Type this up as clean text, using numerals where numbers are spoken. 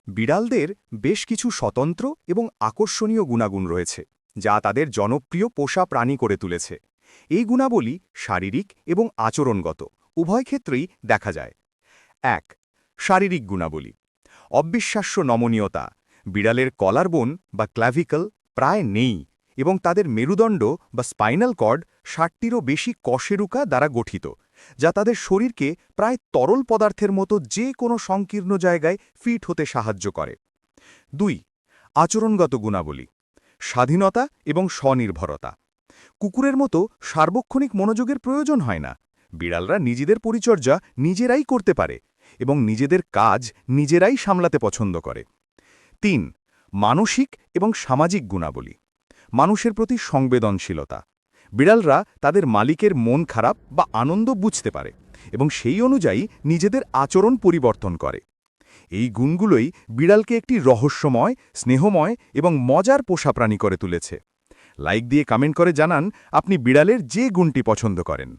বিড়ালদের বেশ কিছু স্বতন্ত্র এবং আকর্ষণীয় গুণাগুণ রয়েছে যা তাদের জনপ্রিয় পোষা প্রাণী করে তুলেছে। এই গুণাবলী শারীরিক এবং আচরণগত উভয় ক্ষেত্রেই দেখা যায়। ১. শারীরিক গুণাবলী। অবিশ্বাস্য নমনীয়তা। বিড়ালের কলারবোন বা ক্ল্যাভিকল প্রায় নেই এবং তাদের মেরুদণ্ড বা স্পাইনাল কর্ড ৬০টিরও বেশি কশেরুকা দ্বারা গঠিত, যা তাদের শরীরকে প্রায় তরল পদার্থের মতো যে কোনো সংকীর্ণ জায়গায় ফিট হতে সাহায্য করে। ২. আচরণগত গুণাবলী। স্বাধীনতা এবং স্বনির্ভরতা। কুকুরের মতো সার্বক্ষণিক মনোযোগের প্রয়োজন হয় না। বিড়ালরা নিজেদের পরিচর্যা নিজেরাই করতে পারে এবং নিজেদের কাজ নিজেরাই সামলাতে পছন্দ করে। ৩. মানসিক এবং সামাজিক গুণাবলী। মানুষের প্রতি সংবেদনশীলতা। বিড়ালরা তাদের মালিকের মন খারাপ বা আনন্দ বুঝতে পারে এবং সেই অনুযায়ী নিজেদের আচরণ পরিবর্তন করে। এই গুণগুলোই বিড়ালকে একটি রহস্যময়, স্নেহময় এবং মজার পোষা প্রাণী করে তুলেছে। লাইক দিয়ে কমেন্ট করে জানান আপনি বিড়ালের যে গুণটি পছন্দ করেন।